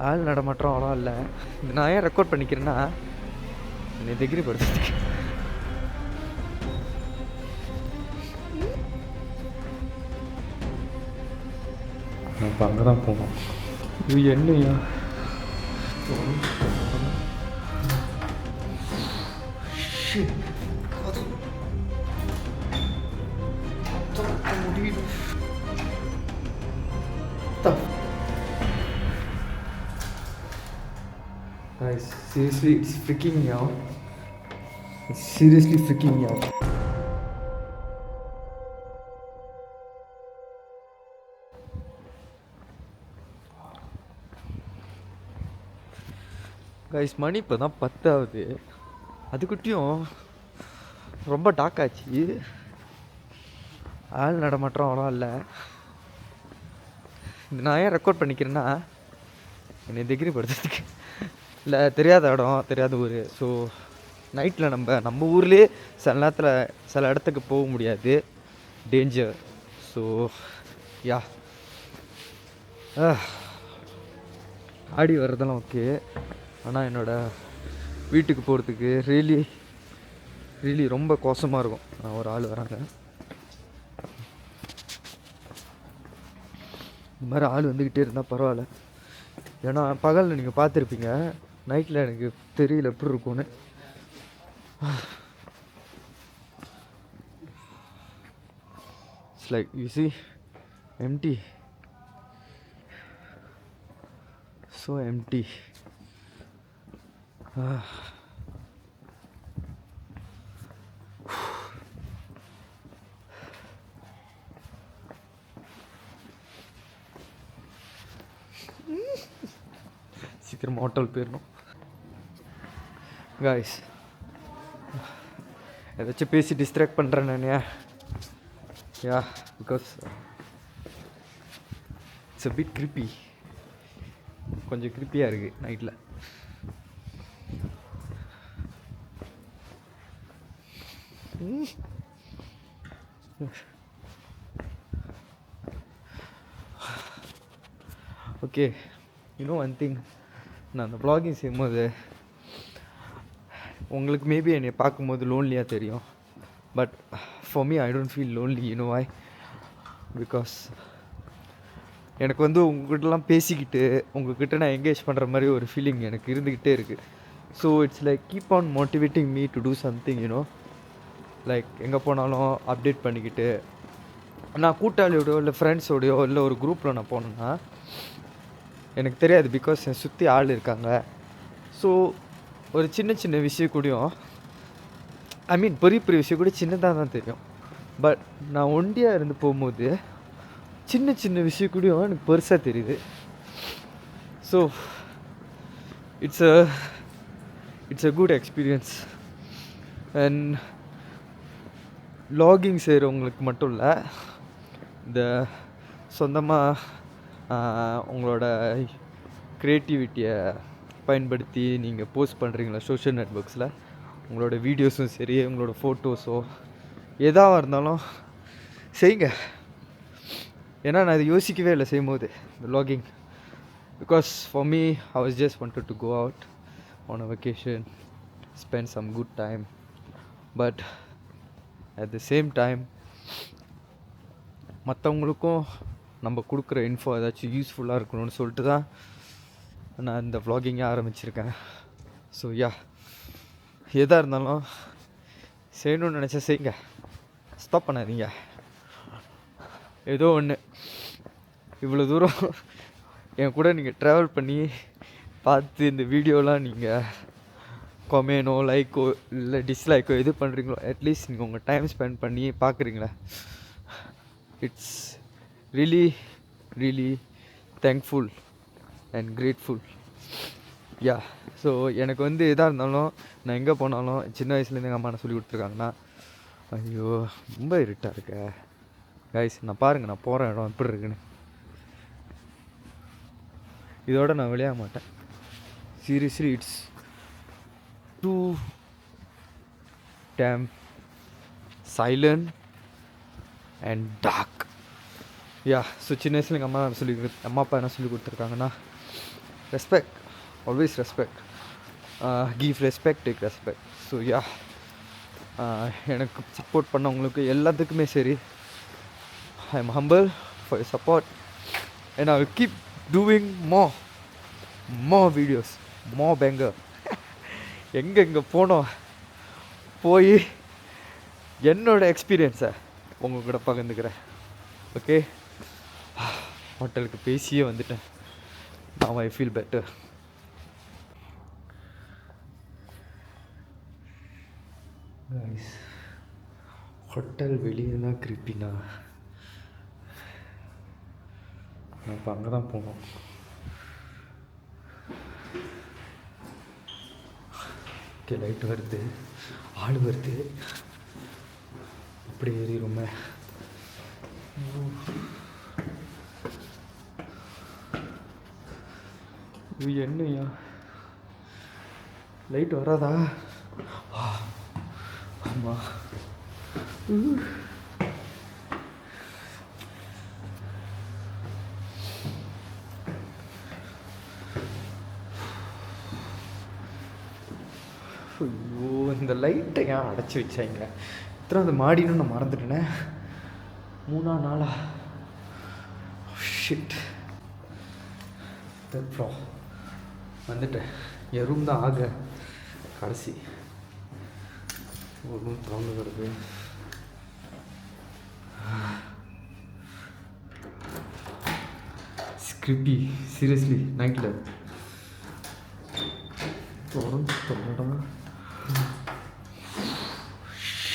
ஆள் நடமாட்டம் அவ்வளோ இல்லை. இது நான் ஏன் ரெக்கார்ட் பண்ணிக்கிறேன்னா என்னை டிகிரி படுத்துறதுக்கு. இப்போ அங்கே தான் போகணும். இது என்னையா முடியும். Guys, seriously, it's freaking me out. It's seriously freaking me out. Guys, மணி இப்போ தான் 10 ஆகுது. அதுக்கிட்டையும் ரொம்ப டாக் ஆச்சு. ஆள் நடமாட்டம் அவ்வளோ இல்லை. இது நான் ஏன் ரெக்கார்ட் பண்ணிக்கிறேன்னா என்னை டிகிரி படுத்துறதுக்கு. இல்லை, தெரியாத இடம், தெரியாத ஊர். ஸோ நைட்டில் நம்ம ஊர்லேயே சில நேரத்தில் சில இடத்துக்கு போக முடியாது, டேஞ்சர். ஸோ யா, ஆடி வர்றதெல்லாம் ஓகே. ஆனால் என்னோடய வீட்டுக்கு போகிறதுக்கு ரியலி ரொம்ப கோசமாக இருக்கும். ஒரு ஆள் வராங்க, இந்த மாதிரி ஆள் வந்துக்கிட்டே இருந்தால் பரவாயில்ல. ஏன்னா பகலில் நீங்கள் பார்த்துருப்பீங்க, நைட்டில் எனக்கு தெரியல எப்படி இருக்கும்னு. It's like, you see, empty. So empty. சீக்கிரம் ஹோட்டல் போயிடணும். காய்ஸ், ஏதாச்சும் பேசி டிஸ்ட்ராக்ட் பண்ணுறேன் நான். Yeah, because it's a bit creepy. கொஞ்சம் கிரிப்பியாக இருக்குது நைட்டில். ஓகே, இன்னும் ஒன் திங், நான் அந்த வ்ளாகிங் செய்யும்போது உங்களுக்கு மேபி என்னை பார்க்கும்போது லோன்லியாக தெரியும். But for me I don't feel lonely. You know why? Because எனக்கு உங்ககிட்டலாம் பேசிக்கிட்டு உங்ககிட்ட நான் என்கேஜ் பண்ணுற மாதிரி ஒரு ஃபீலிங் எனக்கு இருந்துக்கிட்டே இருக்குது. So it's like keep on motivating me to do something, you know. Like எங்கே போனாலும் அப்டேட் பண்ணிக்கிட்டு, நான் கூட்டாளியோடையோ இல்லை ஃப்ரெண்ட்ஸோடையோ இல்லை ஒரு குரூப்பில் நான் போனேன்னா எனக்கு தெரியாது, பிகாஸ் என் சுற்றி ஆள் இருக்காங்க. ஸோ ஒரு சின்ன விஷயம் கூடயும், ஐ மீன் பெரிய விஷயம் கூட சின்னதாக தான் தெரியும். பட் நான் ஒண்டியாக இருந்து போகும்போது சின்ன விஷயம் கூடயும் எனக்கு பெருசாக தெரியுது. So it's a good experience. And vlogging செய்கிறவங்களுக்கு மட்டும் இல்லை, இந்த சொந்தமாக உங்களோட க்ரியேட்டிவிட்டியை பயன்படுத்தி நீங்கள் போஸ்ட் பண்ணுறீங்களா சோஷியல் நெட்வொர்க்ஸில், உங்களோட வீடியோஸும் சரி, உங்களோட ஃபோட்டோஸோ எதாக இருந்தாலும் செய்யுங்க. ஏன்னா நான் இது யோசிக்கவே இல்லை செய்யும்போது இந்த vlogging. Because for me I was just wanted to go out on a vacation, spend some good time. But at the same time மற்றவங்களுக்கும் நம்ம கொடுக்குற இன்ஃபோ ஏதாச்சும் யூஸ்ஃபுல்லாக இருக்கணும்னு சொல்லிட்டு தான் நான் இந்த வ்ளாகிங்கை ஆரம்பிச்சிருக்கேன். ஸோ யா, எதாக இருந்தாலும் செய்யணும்னு நினச்சா செய்யுங்க, ஸ்டாப் பண்ணாதீங்க. ஏதோ ஒன்று, இவ்வளோ தூரம் என் கூட நீங்கள் ட்ராவல் பண்ணி பார்த்து இந்த வீடியோலாம் நீங்கள் கொமேனோ லைக்கோ இல்லை டிஸ்லைக்கோ எது பண்ணுறீங்களோ, அட்லீஸ்ட் நீங்கள் உங்கள் டைம் ஸ்பெண்ட் பண்ணி பார்க்குறீங்களா, it's really thankful and grateful. Yeah, so எனக்கு எதாக இருந்தாலும் நான் எங்கே போனாலும் சின்ன வயசுலேருந்து எங்கள் அம்மா என்ன சொல்லி கொடுத்துருக்காங்கன்னா, ஐயோ ரொம்ப இருட்டாக இருக்க கைஸ், நான் பாருங்கள் நான் போகிற இடம் எப்படி இருக்குன்னு. இதோட நான் விளையாட மாட்டேன். Seriously it's too damn silent and dark. Yeah, so சின்ன வயசில் எங்கள் அம்மா அப்பா என்ன சொல்லி கொடுத்துருக்காங்கன்னா, Respect. Always respect. Give respect, take respect. So yeah, எனக்கு சப்போர்ட் பண்ணவங்களுக்கு எல்லாத்துக்குமே சரி, I am humble for your support and I will keep doing more videos, more banger. எங்கே போனோம் போய் என்னோட எக்ஸ்பீரியன்ஸை உங்கள் கூட பகிர்ந்துக்கிறேன். ஓகே, ஹோட்டலுக்கு பேசியே வந்துட்டேன். now I feel better. guys, hotel வெளியெல்லாம் கிரிப்பினா நான் இப்போ அங்கே தான் போனோம். ஓகே, லைட் வருது, ஆள் வருது, அப்படி ஏறிடுமே. இது என்னையா லைட் வராதா? ஆமாம். ஐயோ, இந்த லைட்டை ஏன் அடைச்சி வச்சாங்க? எத்தனாவது மாடின்னு நான் மறந்துட்டேனே. 3ஆம் நாளா? ஷிட். அப்புறம் வந்துட்டேன். என் ரூம் தான் ஆக கடைசி. ஒரு ரூம் திறந்து வருது. ஸ்கிரிப்பி சீரியஸ்லி நைட்டில் தொடடா.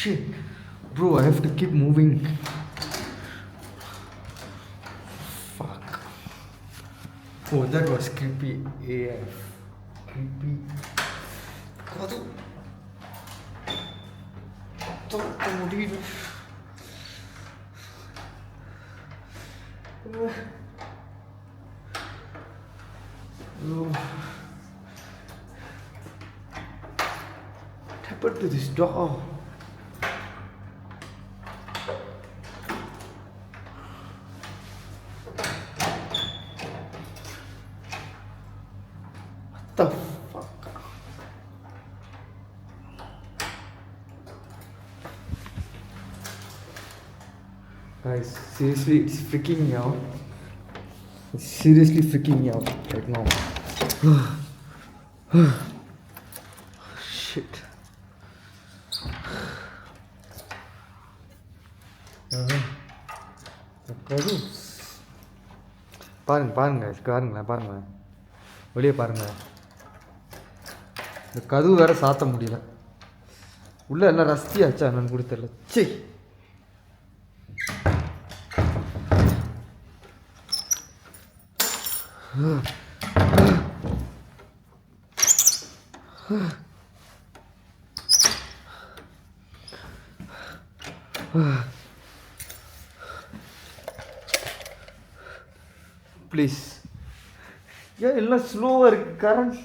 Shit, bro, I have to keep moving. Fuck. Oh, that was creepy AF. Creepy. Kadu. Torta முடியல. What happened to this door? The fuck? Guys, seriously, it's freaking me out. It's seriously freaking me out right now. Shit. பாருங்க வெளியே பாருங்க. இந்த கதவு வேற சாத்த முடியல. உள்ள எல்லாம் ரஸ்தியாச்சா என்னன்னு கூட தெரியல. சே, ப்ளீஸ். ஏன் எல்லாம் ஸ்லோவாக இருக்கு current?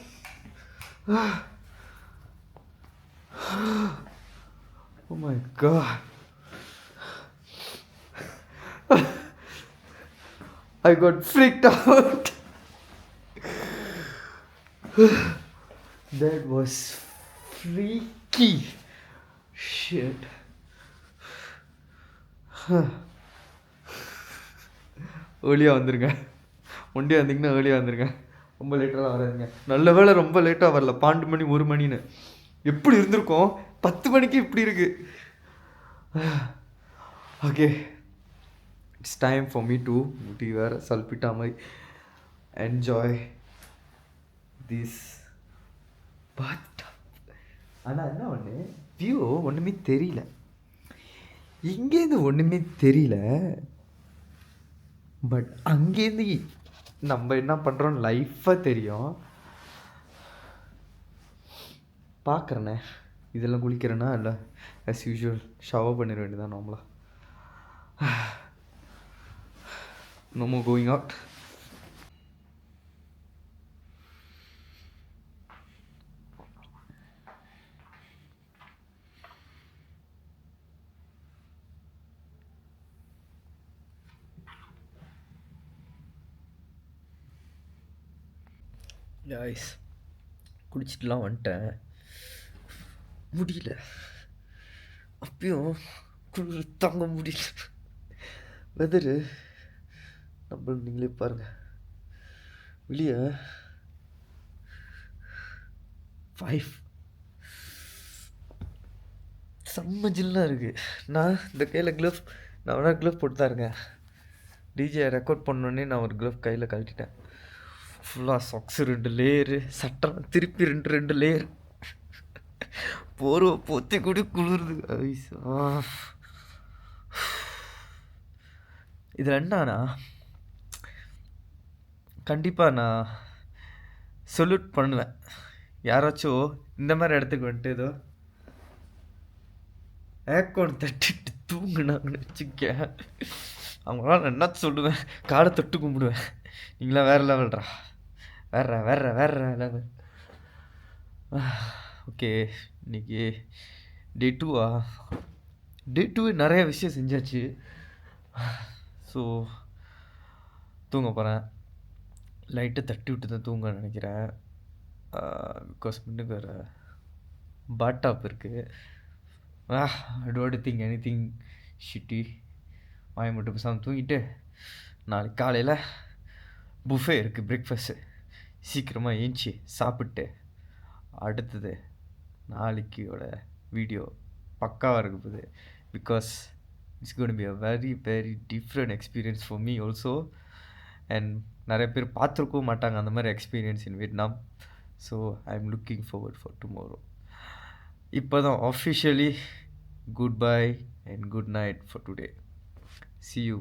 Oh my god. I got freaked out. That was freaky shit. ஏர்லியாக வந்துருங்க. ஒண்டியாக வந்தீங்கன்னா ஏர்லியாக வந்துருங்க. ரொம்ப லேட்டாக வராதுங்க. நல்ல வேளை ரொம்ப லேட்டாக வரல. 12 மணி 1 மணின்னு எப்படி இருந்திருக்கோம்? 10 மணிக்கு இப்படி இருக்கு. Okay, it's time for me to முட்டி வேறு சல்பிட்டா மாதிரி என்ஜாய் திஸ் பாத். ஆனால் என்ன ஒன்று, வியூ ஒன்றுமே தெரியல. இங்கேருந்து ஒன்றுமே தெரியல. பட் அங்கேருந்து நம்ம என்ன பண்ணுறோம் லைஃபாக தெரியும். பார்க்குறேண்ணே, இதெல்லாம் குளிக்கிறேன்னா இல்லை ஆஸ் யூஷுவல் ஷவர் பண்ணிட வேண்டியதான் நார்மலாக. No more going out. Guys குடிச்சிட்டுலாம் வந்துட்டேன். முடியல, அப்பயும் குளிர் தாங்க முடியல. வெதரு நம்ம நீங்களே பாருங்கள், வெளியே 5 செம்ம ஜில்லாக இருக்குது. நான் இந்த கையில் க்ளவ், நான் வேணா க்ளவ் போட்டு தான் இருக்கேன். டிஜே ரெக்கார்ட் பண்ணோடனே நான் ஒரு க்ளவ் கையில் கழட்டிட்டேன். ஃபுல்லாக சாக்ஸு 2 லேயரு, சட்டம் திருப்பி 2 லேயர், போர்வை போத்தி கூட குளிருது. ஐசா, இதில் என்னன்னா கண்டிப்பாக நான் சொல்யூட் பண்ணுவேன். யாராச்சும் இந்த மாதிரி இடத்துக்கு வந்துட்டு ஏதோ ஏக்கோன் தட்டிட்டு தூங்குனாங்கன்னு வச்சுக்க, அவங்களாம் நான் என்ன சொல்லுவேன், காடை தொட்டு கும்பிடுவேன். நீங்களாம் வேறு லெவல்ரா, வேற லெவல். ஓகே, இன்னைக்கு டே 2 டே 2 நிறைய விஷயம் செஞ்சாச்சு. ஸோ தூங்க போகிறேன். லைட்டை தட்டி விட்டு தான் தூங்க நினைக்கிறேன். பிகாஸ் முன்னுக்கு வேறு பாட்டாப் இருக்குது. I don't think anything shitty. வாய் மட்டும் பேசாமல் தூங்கிட்டு நாளைக்கு காலையில் புஃபே இருக்குது, பிரேக்ஃபாஸ்ட்டு சீக்கிரமாக ஏஞ்சி சாப்பிட்டு அடுத்தது நாளைக்கோட வீடியோ பக்காவாக இருக்க போகுது. Because it's gonna be a very very different experience for me also. And நிறைய பேர் பார்த்துருக்கவும் மாட்டாங்க அந்த மாதிரி experience in Vietnam. So I am looking forward for tomorrow. இப்போ தான் officially good bye and good night for today. See you.